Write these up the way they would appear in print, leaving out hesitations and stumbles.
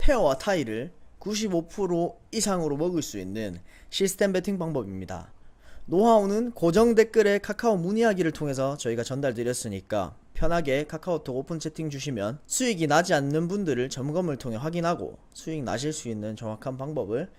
페어와 타이를 95% 이상으로 먹을 수 있는 시스템 베팅 방법입니다. 노하우는 고정 댓글에 카카오 문의하기를 통해서 저희가 전달드렸으니까 편하게 카카오톡 오픈 채팅 주시면 수익이 나지 않는 분들을 점검을 통해 확인하고 수익 나실 수 있는 정확한 방법을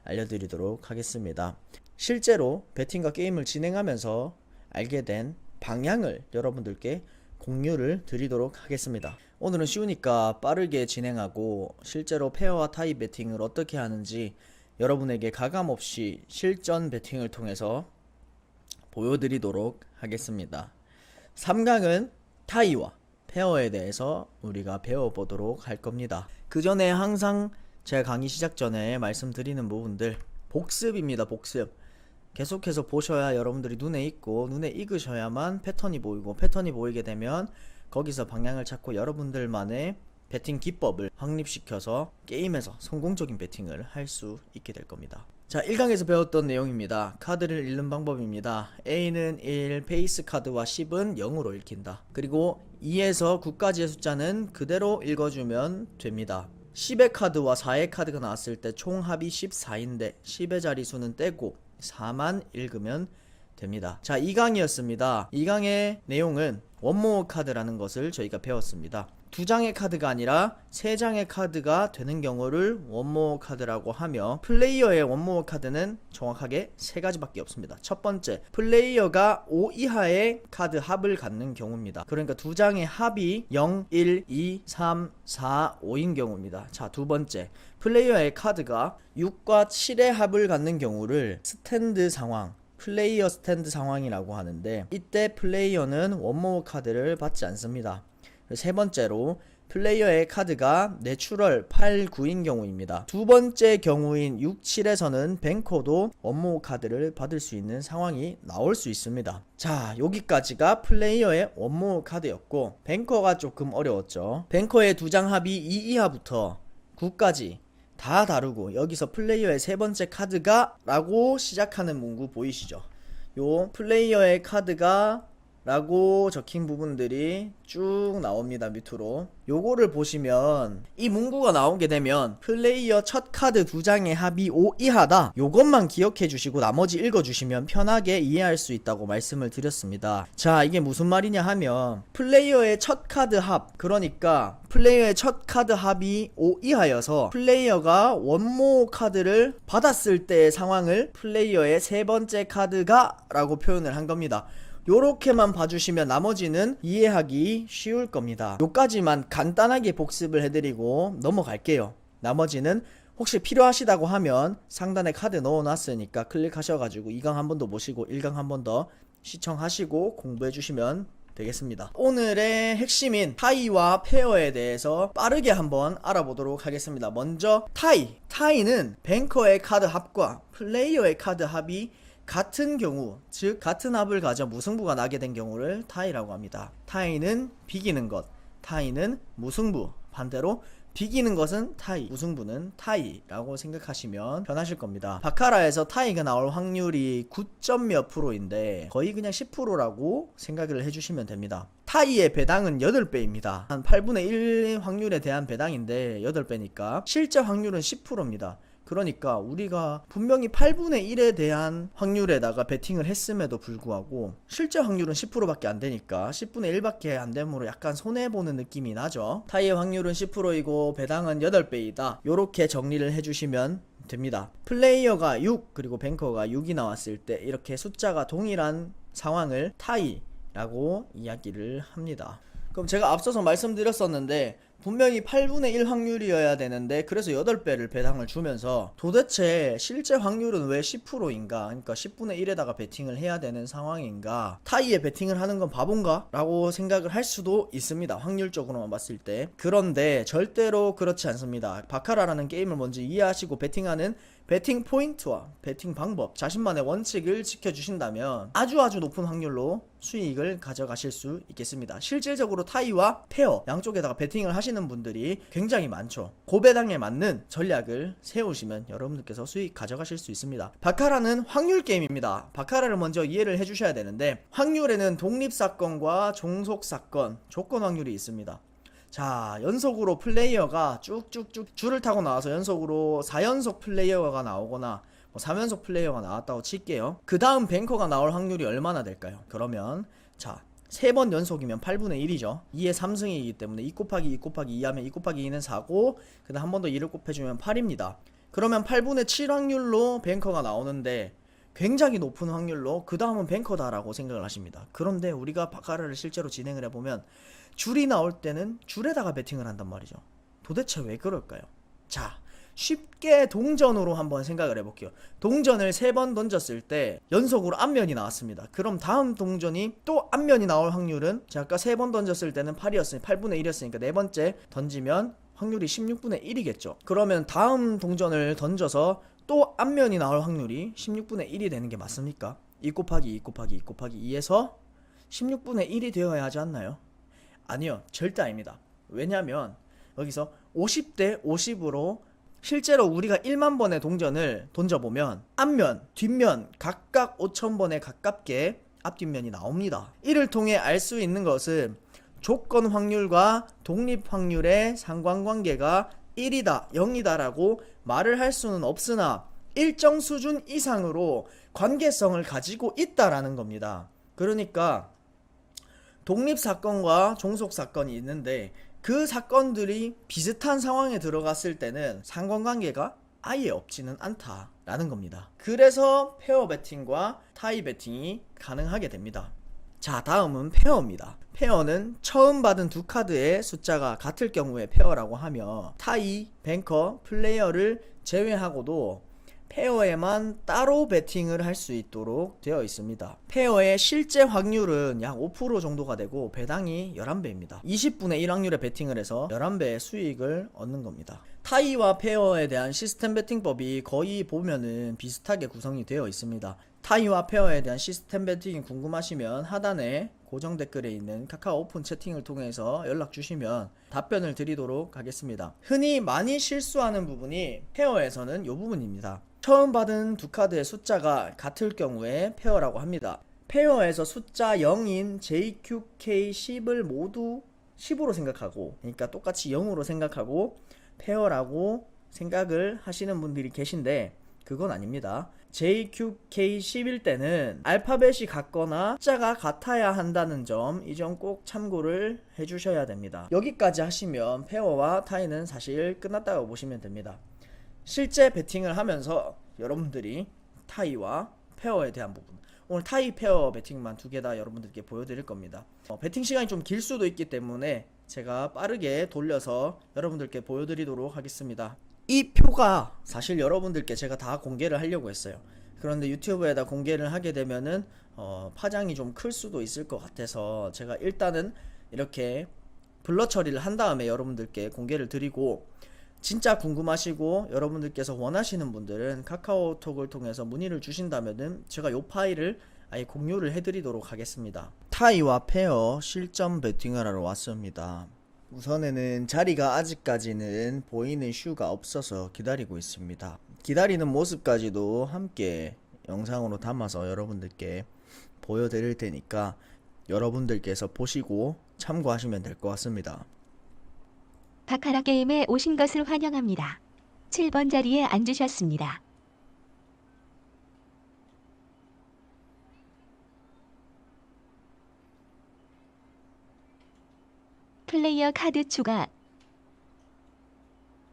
알려드리도록 하겠습니다. 실제로 베팅과 게임을 진행하면서 알게 된 방향을 여러분들께 공유를 드리도록 하겠습니다. 오늘은 쉬우니까 빠르게 진행하고 실제로 페어와 타이 베팅을 어떻게 하는지 여러분에게 가감없이 실전 베팅을 통해서 보여드리도록 하겠습니다. 3강은 타이와 페어에 대해서 우리가 배워보도록 할 겁니다. 그 전에 항상 제가 강의 시작 전에 말씀드리는 부분들 복습입니다. 복습. 계속해서 보셔야 여러분들이 눈에 익고 눈에 익으셔야만 패턴이 보이고 패턴이 보이게 되면 거기서 방향을 찾고 여러분들만의 베팅 기법을 확립시켜서 게임에서 성공적인 베팅을 할 수 있게 될 겁니다. 자, 1강에서 배웠던 내용입니다. 카드를 읽는 방법입니다. A는 1, 페이스 카드와 10은 0으로 읽힌다. 그리고 2에서 9까지의 숫자는 그대로 읽어주면 됩니다. 10의 카드와 4의 카드가 나왔을 때 총 합이 14인데 10의 자리수는 떼고 4만 읽으면 됩니다. 자, 2강이었습니다. 2강의 내용은 원모어 카드라는 것을 저희가 배웠습니다. 2장의 카드가 아니라 3장의 카드가 되는 경우를 원모어 카드라고 하며 플레이어의 원모어 카드는 정확하게 3가지밖에 없습니다. 첫 번째, 플레이어가 5 이하의 카드 합을 갖는 경우입니다. 그러니까 2장의 합이 0, 1, 2, 3, 4, 5인 경우입니다. 자, 두 번째, 플레이어의 카드가 6과 7의 합을 갖는 경우를 스탠드 상황, 플레이어 스탠드 상황이라고 하는데 이때 플레이어는 원모어 카드를 받지 않습니다. 세 번째로 플레이어의 카드가 내추럴 8, 9인 경우입니다. 두 번째 경우인 6, 7에서는 뱅커도 원모어 카드를 받을 수 있는 상황이 나올 수 있습니다. 자, 여기까지가 플레이어의 원모어 카드였고 뱅커가 조금 어려웠죠. 뱅커의 2장 합이 2 이하부터 9까지 다 다르고 여기서 플레이어의 세 번째 카드가 라고 시작하는 문구 보이시죠? 요 플레이어의 카드가 라고 적힌 부분들이 쭉 나옵니다. 밑으로 요거를 보시면 이 문구가 나오게 되면 플레이어 첫 카드 2장의 합이 5 이하다, 요것만 기억해 주시고 나머지 읽어 주시면 편하게 이해할 수 있다고 말씀을 드렸습니다. 자, 이게 무슨 말이냐 하면 플레이어의 첫 카드 합, 그러니까 플레이어의 첫 카드 합이 5 이하여서 플레이어가 원모어 카드를 받았을 때의 상황을 플레이어의 세 번째 카드가 라고 표현을 한 겁니다. 요렇게만 봐주시면 나머지는 이해하기 쉬울 겁니다. 요까지만 간단하게 복습을 해드리고 넘어갈게요. 나머지는 혹시 필요하시다고 하면 상단에 카드 넣어놨으니까 클릭하셔가지고 2강 한 번 더 보시고 1강 한 번 더 시청하시고 공부해주시면 되겠습니다. 오늘의 핵심인 타이와 페어에 대해서 빠르게 한번 알아보도록 하겠습니다. 먼저 타이는 뱅커의 카드 합과 플레이어의 카드 합이 같은 경우, 즉 같은 합을 가져 무승부가 나게 된 경우를 타이라고 합니다. 타이는 비기는 것, 타이는 무승부, 반대로 비기는 것은 타이, 무승부는 타이라고 생각하시면 편하실 겁니다. 바카라에서 타이가 나올 확률이 9점 몇 %인데 거의 그냥 10%라고 생각을 해주시면 됩니다. 타이의 배당은 8배입니다. 한 8분의 1 확률에 대한 배당인데 8배니까 실제 확률은 10%입니다. 그러니까 우리가 분명히 8분의 1에 대한 확률에다가 베팅을 했음에도 불구하고 실제 확률은 10%밖에 안 되니까 10분의 1밖에 안 되므로 약간 손해보는 느낌이 나죠. 타이의 확률은 10%이고 배당은 8배이다. 요렇게 정리를 해주시면 됩니다. 플레이어가 6 그리고 뱅커가 6이 나왔을 때 이렇게 숫자가 동일한 상황을 타이라고 이야기를 합니다. 그럼 제가 앞서서 말씀드렸었는데 분명히 8분의 1 확률이어야 되는데 그래서 8배를 배당을 주면서 도대체 실제 확률은 왜 10%인가, 그러니까 10분의 1에다가 베팅을 해야 되는 상황인가, 타이에 베팅을 하는 건 바본가? 라고 생각을 할 수도 있습니다. 확률적으로만 봤을 때. 그런데 절대로 그렇지 않습니다. 바카라라는 게임을 먼저 이해하시고 베팅하는 베팅 포인트와 베팅 방법, 자신만의 원칙을 지켜주신다면 아주 높은 확률로 수익을 가져가실 수 있겠습니다. 실질적으로 타이와 페어 양쪽에다가 베팅을 하시는 분들이 굉장히 많죠. 고배당에 맞는 전략을 세우시면 여러분들께서 수익 가져가실 수 있습니다. 바카라는 확률 게임입니다. 바카라를 먼저 이해를 해주셔야 되는데 확률에는 독립사건과 종속사건, 조건 확률이 있습니다. 자, 연속으로 플레이어가 쭉쭉쭉 줄을 타고 나와서 연속으로 4연속 플레이어가 나오거나 뭐 3연속 플레이어가 나왔다고 칠게요. 그 다음 뱅커가 나올 확률이 얼마나 될까요? 그러면 자, 3번 연속이면 8분의 1이죠. 2의 3승이기 때문에 2 곱하기 2 곱하기 2 하면 2 곱하기 2는 4고 그 다음 한 번 더 2를 곱해주면 8입니다. 그러면 8분의 7 확률로 뱅커가 나오는데 굉장히 높은 확률로 그 다음은 뱅커다라고 생각을 하십니다. 그런데 우리가 바카라를 실제로 진행을 해보면 줄이 나올 때는 줄에다가 베팅을 한단 말이죠. 도대체 왜 그럴까요? 자, 쉽게 동전으로 한번 생각을 해볼게요. 동전을 3번 던졌을 때 연속으로 앞면이 나왔습니다. 그럼 다음 동전이 또 앞면이 나올 확률은 제가 아까 3번 던졌을 때는 8이었으니 8분의 1이었으니까 네 번째 던지면 확률이 16분의 1이겠죠. 그러면 다음 동전을 던져서 또 앞면이 나올 확률이 16분의 1이 되는 게 맞습니까? 2 곱하기 2 곱하기 2 곱하기 2에서 16분의 1이 되어야 하지 않나요? 아니요, 절대 아닙니다. 왜냐면 여기서 50대 50으로 실제로 우리가 1만 번의 동전을 던져보면 앞면, 뒷면 각각 5,000번에 가깝게 앞뒷면이 나옵니다. 이를 통해 알 수 있는 것은 조건 확률과 독립 확률의 상관관계가 1이다, 0이다 라고 말을 할 수는 없으나 일정 수준 이상으로 관계성을 가지고 있다라는 겁니다. 그러니까 독립사건과 종속사건이 있는데 그 사건들이 비슷한 상황에 들어갔을 때는 상관관계가 아예 없지는 않다라는 겁니다. 그래서 페어 베팅과 타이 베팅이 가능하게 됩니다. 자, 다음은 페어입니다. 페어는 처음 받은 두 카드의 숫자가 같을 경우에 페어라고 하며 타이, 뱅커, 플레이어를 제외하고도 페어에만 따로 베팅을 할 수 있도록 되어 있습니다. 페어의 실제 확률은 약 5% 정도가 되고 배당이 11배입니다. 20분의 1 확률에 베팅을 해서 11배의 수익을 얻는 겁니다. 타이와 페어에 대한 시스템 베팅법이 거의 보면은 비슷하게 구성이 되어 있습니다. 타이와 페어에 대한 시스템 베팅이 궁금하시면 하단에 고정 댓글에 있는 카카오 오픈 채팅을 통해서 연락 주시면 답변을 드리도록 하겠습니다. 흔히 많이 실수하는 부분이 페어에서는 이 부분입니다. 처음 받은 두 카드의 숫자가 같을 경우에 페어라고 합니다. 페어에서 숫자 0인 JQK10을 모두 10으로 생각하고, 그러니까 똑같이 0으로 생각하고 페어라고 생각을 하시는 분들이 계신데 그건 아닙니다. JQK10일 때는 알파벳이 같거나 숫자가 같아야 한다는 점, 이 점 꼭 참고를 해주셔야 됩니다. 여기까지 하시면 페어와 타이는 사실 끝났다고 보시면 됩니다. 실제 베팅을 하면서 여러분들이 타이와 페어에 대한 부분, 오늘 타이 페어 베팅만 두 개 다 여러분들께 보여드릴 겁니다. 베팅 시간이 좀 길 수도 있기 때문에 제가 빠르게 돌려서 여러분들께 보여드리도록 하겠습니다. 이 표가 사실 여러분들께 제가 다 공개를 하려고 했어요. 그런데 유튜브에다 공개를 하게 되면은 파장이 좀 클 수도 있을 것 같아서 제가 일단은 이렇게 블러 처리를 한 다음에 여러분들께 공개를 드리고, 진짜 궁금하시고 여러분들께서 원하시는 분들은 카카오톡을 통해서 문의를 주신다면은 제가 요 파일을 아예 공유를 해드리도록 하겠습니다. 타이와 페어 실전 베팅을 하러 왔습니다. 우선에는 자리가 아직까지는 보이는 슈가 없어서 기다리고 있습니다. 기다리는 모습까지도 함께 영상으로 담아서 여러분들께 보여드릴 테니까 여러분들께서 보시고 참고하시면 될 것 같습니다. 바카라 게임에 오신 것을 환영합니다. 7번 자리에 앉으셨습니다. 플레이어 카드 추가,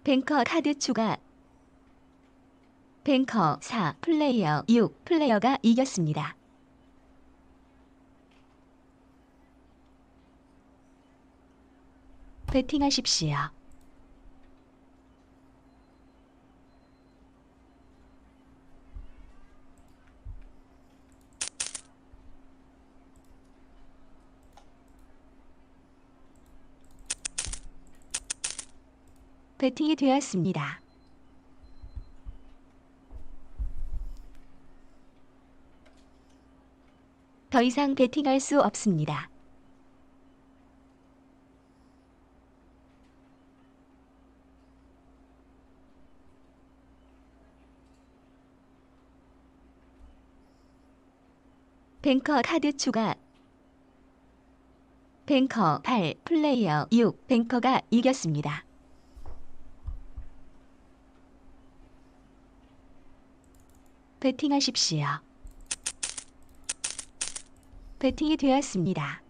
뱅커 카드 추가, 뱅커 4, 플레이어 6, 플레이어가 이겼습니다. 베팅하십시오. 베팅이 되었습니다. 더 이상 베팅할 수 없습니다. 뱅커 카드 추가, 뱅커 8, 플레이어 6, 뱅커가 이겼습니다. 배팅하십시오. 배팅이 되었습니다.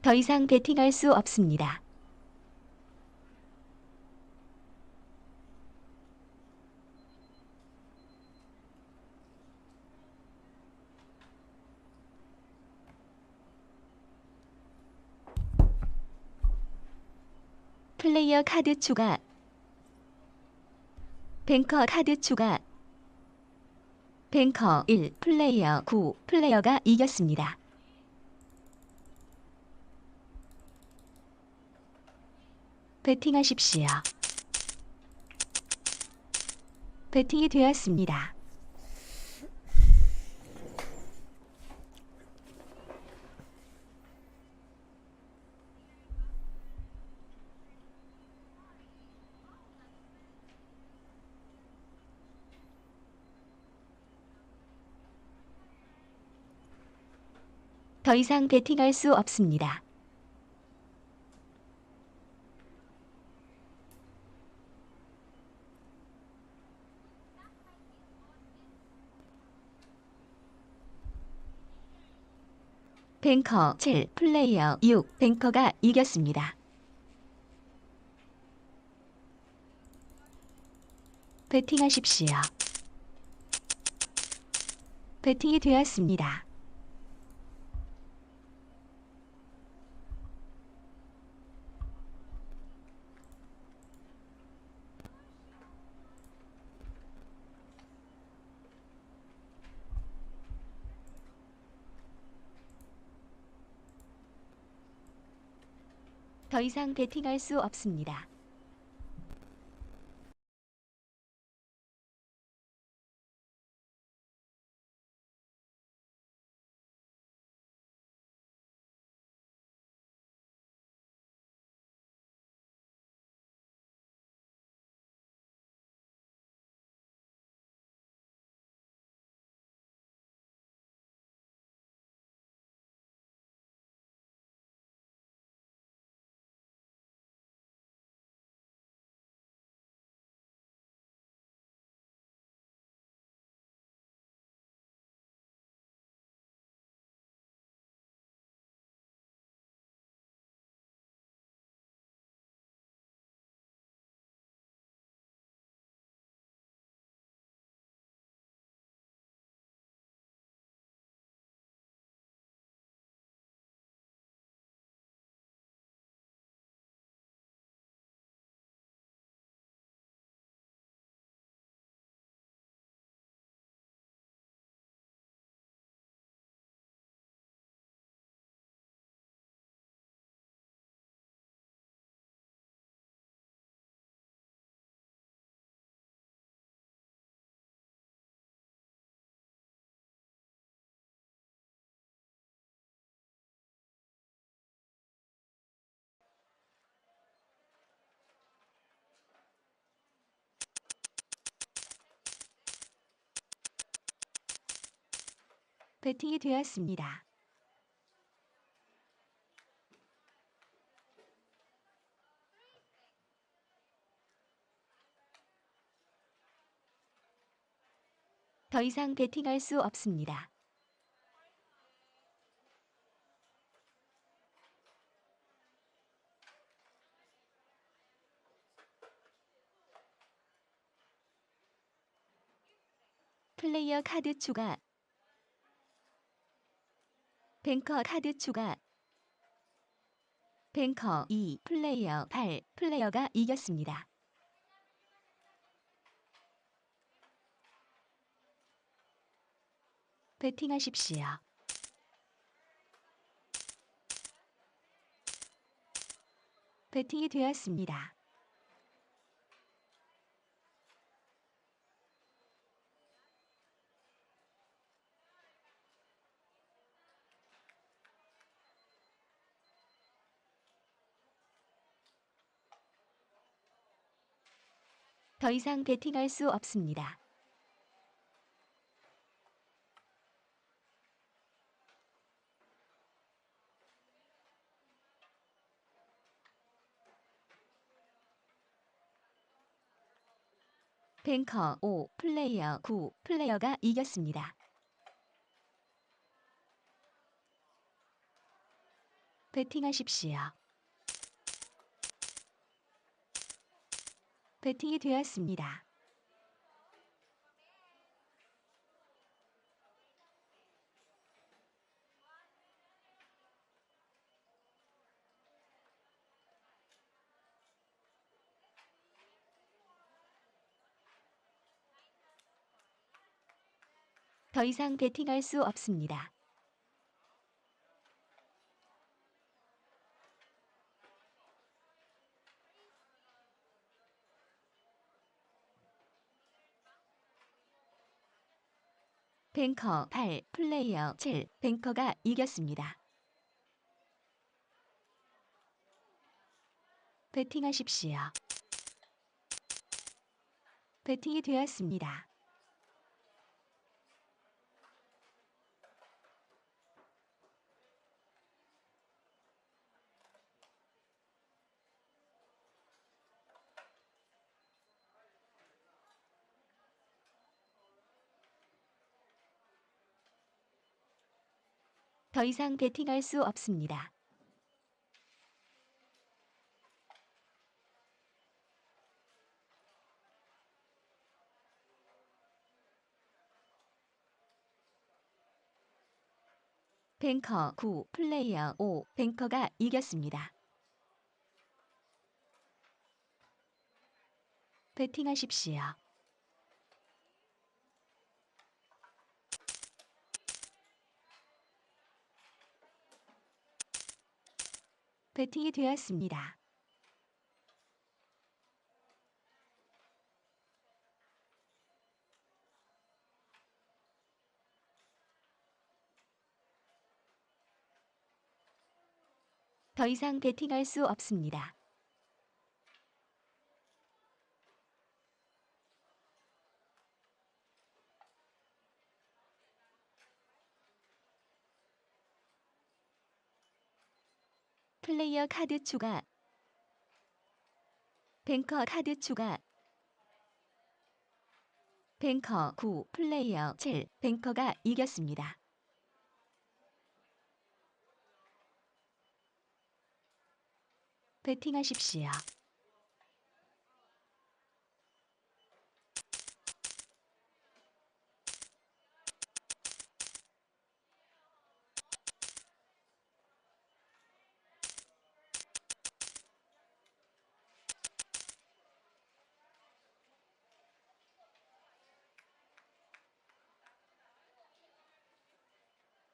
더 이상 배팅할 수 없습니다. 플레이어 카드 추가. 뱅커 카드 추가. 뱅커 1, 플레이어 9, 플레이어가 이겼습니다. 배팅하십시오. 배팅이 되었습니다. 더 이상 배팅할 수 없습니다. 뱅커 7, 플레이어 6, 뱅커가 이겼습니다. 배팅하십시오. 배팅이 되었습니다. 더 이상 배팅할 수 없습니다. 배팅이 되었습니다. 더 이상 배팅할 수 없습니다. 플레이어 카드 추가. 뱅커 카드 추가. 뱅커 2, 플레이어 8, 플레이어가 이겼습니다. 배팅하십시오. 배팅이 되었습니다. 더 이상 베팅할 수 없습니다. 뱅커 5, 플레이어 9, 플레이어가 이겼습니다. 베팅하십시오. 베팅이 되었습니다. 더 이상 베팅할 수 없습니다. 뱅커 8, 플레이어 7, 뱅커가 이겼습니다. 베팅하십시오. 베팅이 되었습니다. 더 이상 베팅할 수 없습니다. 뱅커 9, 플레이어 5, 뱅커가 이겼습니다. 베팅하십시오. 베팅이 되었습니다. 더 이상 베팅할 수 없습니다. 플레이어 카드 추가. 뱅커 카드 추가. 뱅커 9, 플레이어 7, 뱅커가 이겼습니다. 베팅하십시오.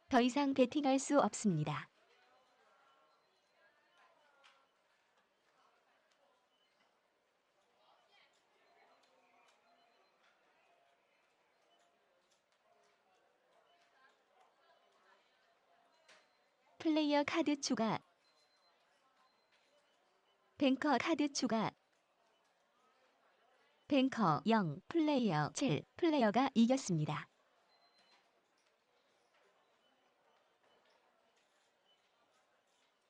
더 이상 베팅할 수 없습니다. 플레이어 카드 추가. 뱅커 카드 추가. 뱅커 0, 플레이어 7, 플레이어가 이겼습니다.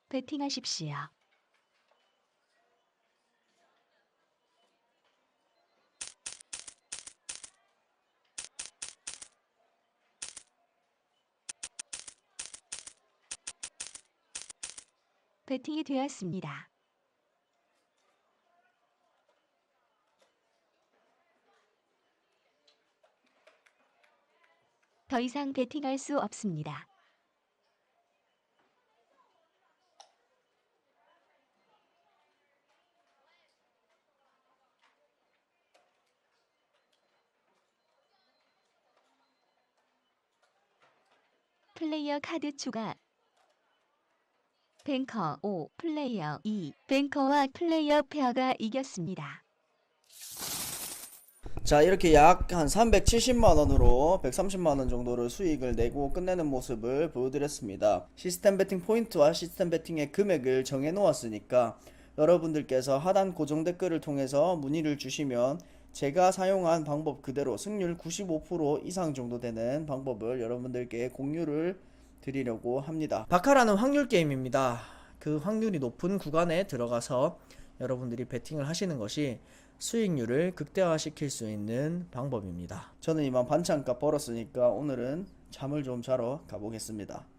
베팅하십시오. 베팅이 되었습니다. 더 이상 베팅할 수 없습니다. 플레이어 카드 추가. 뱅커 5, 플레이어 2, 뱅커와 플레이어 페어가 이겼습니다. 자, 이렇게 약 한 370만원으로 130만원 정도를 수익을 내고 끝내는 모습을 보여드렸습니다. 시스템 베팅 포인트와 시스템 베팅의 금액을 정해 놓았으니까 여러분들께서 하단 고정 댓글을 통해서 문의를 주시면 제가 사용한 방법 그대로 승률 95% 이상 정도 되는 방법을 여러분들께 공유를 드리려고 합니다. 바카라는 확률 게임입니다. 그 확률이 높은 구간에 들어가서 여러분들이 베팅을 하시는 것이 수익률을 극대화시킬 수 있는 방법입니다. 저는 이만 반찬값 벌었으니까 오늘은 잠을 좀 자러 가보겠습니다.